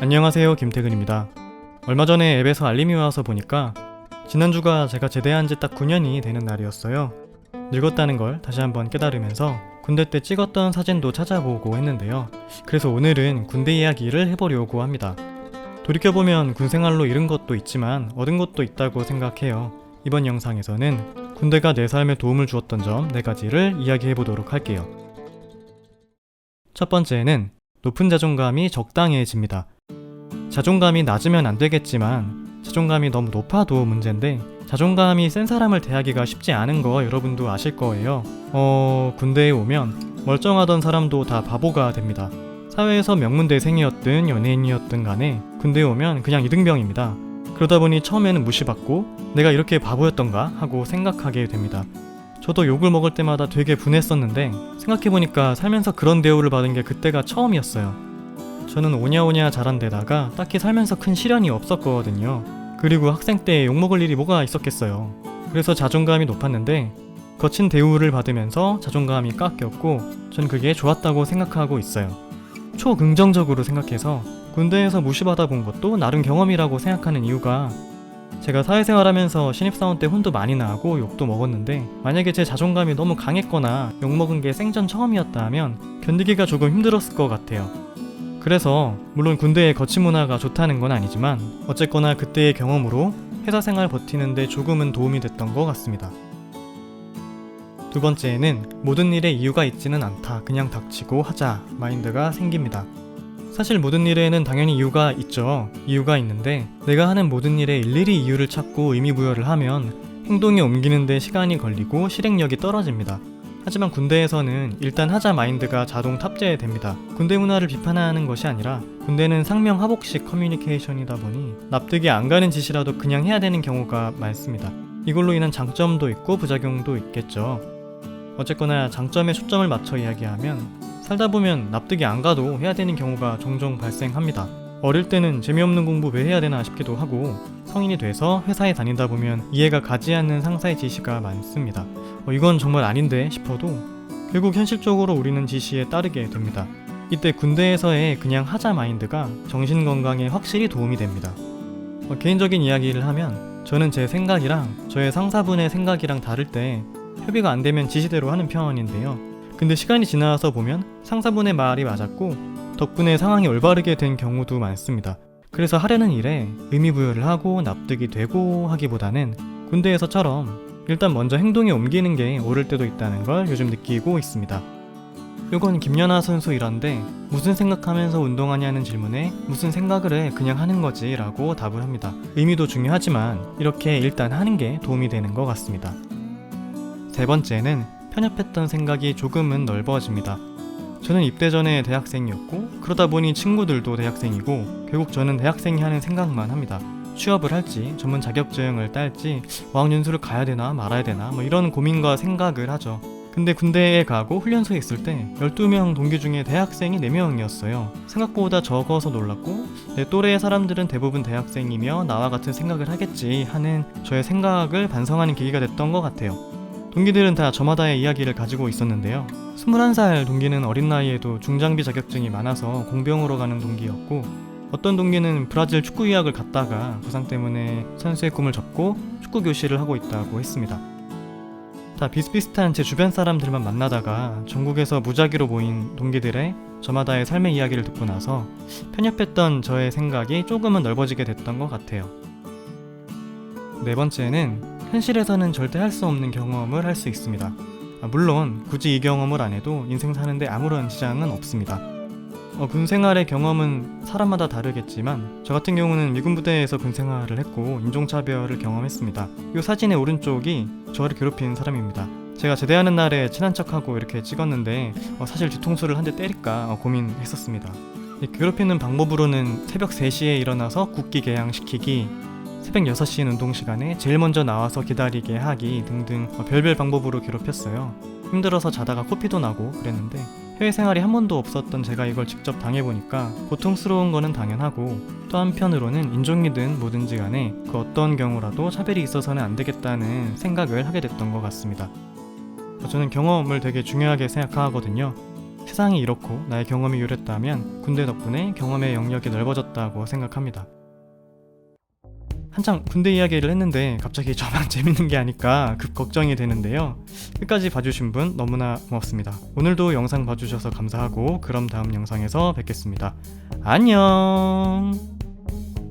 안녕하세요, 김태근입니다. 얼마 전에 앱에서 알림이 와서 보니까 지난주가 제가 제대한 지 딱 9년이 되는 날이었어요. 늙었다는 걸 다시 한번 깨달으면서 군대 때 찍었던 사진도 찾아보고 했는데요. 그래서 오늘은 군대 이야기를 해보려고 합니다. 돌이켜보면 군 생활로 잃은 것도 있지만 얻은 것도 있다고 생각해요. 이번 영상에서는 군대가 내 삶에 도움을 주었던 점 4가지를 이야기해보도록 할게요. 첫 번째는 높은 자존감이 적당해집니다. 자존감이 낮으면 안 되겠지만 자존감이 너무 높아도 문제인데 자존감이 센 사람을 대하기가 쉽지 않은 거 여러분도 아실 거예요. 군대에 오면 멀쩡하던 사람도 다 바보가 됩니다. 사회에서 명문대생이었든 연예인이었든 간에 군대에 오면 그냥 이등병입니다. 그러다 보니 처음에는 무시받고 내가 이렇게 바보였던가 하고 생각하게 됩니다. 저도 욕을 먹을 때마다 되게 분했었는데 생각해보니까 살면서 그런 대우를 받은 게 그때가 처음이었어요. 저는 오냐오냐 자란 데다가 딱히 살면서 큰 시련이 없었거든요. 그리고 학생 때 욕먹을 일이 뭐가 있었겠어요. 그래서 자존감이 높았는데 거친 대우를 받으면서 자존감이 깎였고 전 그게 좋았다고 생각하고 있어요. 초긍정적으로 생각해서 군대에서 무시받아 본 것도 나름 경험이라고 생각하는 이유가 제가 사회생활하면서 신입사원 때 혼도 많이 나고 욕도 먹었는데 만약에 제 자존감이 너무 강했거나 욕먹은 게 생전 처음이었다 하면 견디기가 조금 힘들었을 것 같아요. 그래서 물론 군대의 거친 문화가 좋다는 건 아니지만 어쨌거나 그때의 경험으로 회사 생활 버티는데 조금은 도움이 됐던 것 같습니다. 두 번째는 모든 일에 이유가 있지는 않다. 그냥 닥치고 하자 마인드가 생깁니다. 사실 모든 일에는 당연히 이유가 있죠. 이유가 있는데 내가 하는 모든 일에 일일이 이유를 찾고 의미부여를 하면 행동에 옮기는데 시간이 걸리고 실행력이 떨어집니다. 하지만 군대에서는 일단 하자 마인드가 자동 탑재됩니다. 군대 문화를 비판하는 것이 아니라 군대는 상명하복식 커뮤니케이션이다 보니 납득이 안 가는 짓이라도 그냥 해야 되는 경우가 많습니다. 이걸로 인한 장점도 있고 부작용도 있겠죠. 어쨌거나 장점에 초점을 맞춰 이야기하면 살다 보면 납득이 안 가도 해야 되는 경우가 종종 발생합니다. 어릴 때는 재미없는 공부 왜 해야 되나 싶기도 하고 성인이 돼서 회사에 다니다 보면 이해가 가지 않는 상사의 지시가 많습니다. 이건 정말 아닌데 싶어도 결국 현실적으로 우리는 지시에 따르게 됩니다. 이때 군대에서의 그냥 하자 마인드가 정신건강에 확실히 도움이 됩니다. 개인적인 이야기를 하면 저는 제 생각이랑 저의 상사분의 생각이랑 다를 때 협의가 안 되면 지시대로 하는 편인데요. 근데 시간이 지나서 보면 상사분의 말이 맞았고 덕분에 상황이 올바르게 된 경우도 많습니다. 그래서 하려는 일에 의미부여를 하고 납득이 되고 하기보다는 군대에서처럼 일단 먼저 행동에 옮기는 게 옳을 때도 있다는 걸 요즘 느끼고 있습니다. 요건 김연아 선수 일화인데 무슨 생각하면서 운동하냐는 질문에 무슨 생각을 해 그냥 하는 거지 라고 답을 합니다. 의미도 중요하지만 이렇게 일단 하는 게 도움이 되는 것 같습니다. 세 번째는 편협했던 생각이 조금은 넓어집니다. 저는 입대 전에 대학생이었고 그러다 보니 친구들도 대학생이고 결국 저는 대학생이 하는 생각만 합니다. 취업을 할지 전문 자격증을 딸지 어학연수를 가야 되나 말아야 되나 이런 고민과 생각을 하죠. 근데 군대에 가고 훈련소에 있을 때 12명 동기 중에 대학생이 4명이었어요. 생각보다 적어서 놀랐고 내 또래의 사람들은 대부분 대학생이며 나와 같은 생각을 하겠지 하는 저의 생각을 반성하는 계기가 됐던 것 같아요. 동기들은 다 저마다의 이야기를 가지고 있었는데요. 21살 동기는 어린 나이에도 중장비 자격증이 많아서 공병으로 가는 동기였고 어떤 동기는 브라질 축구 유학을 갔다가 부상 때문에 선수의 꿈을 접고 축구 교실을 하고 있다고 했습니다. 다 비슷비슷한 제 주변 사람들만 만나다가 전국에서 무작위로 모인 동기들의 저마다의 삶의 이야기를 듣고 나서 편협했던 저의 생각이 조금은 넓어지게 됐던 것 같아요. 네 번째는 현실에서는 절대 할 수 없는 경험을 할 수 있습니다. 물론 굳이 이 경험을 안 해도 인생 사는데 아무런 지장은 없습니다. 군 생활의 경험은 사람마다 다르겠지만 저 같은 경우는 미군 부대에서 군 생활을 했고 인종차별을 경험했습니다. 이 사진의 오른쪽이 저를 괴롭힌 사람입니다. 제가 제대하는 날에 친한 척하고 이렇게 찍었는데 사실 뒤통수를 한 대 때릴까 고민했었습니다. 괴롭히는 방법으로는 새벽 3시에 일어나서 국기 개양시키기, 새벽 6시인 운동시간에 제일 먼저 나와서 기다리게 하기 등등 별별 방법으로 괴롭혔어요. 힘들어서 자다가 코피도 나고 그랬는데 해외 생활이 한 번도 없었던 제가 이걸 직접 당해보니까 고통스러운 거는 당연하고 또 한편으로는 인종이든 뭐든지 간에 그 어떤 경우라도 차별이 있어서는 안 되겠다는 생각을 하게 됐던 것 같습니다. 저는 경험을 되게 중요하게 생각하거든요. 세상이 이렇고 나의 경험이 이랬다면 군대 덕분에 경험의 영역이 넓어졌다고 생각합니다. 한창 군대 이야기를 했는데 갑자기 저만 재밌는 게 아닐까 급 걱정이 되는데요. 끝까지 봐주신 분 너무나 고맙습니다. 오늘도 영상 봐주셔서 감사하고 그럼 다음 영상에서 뵙겠습니다. 안녕.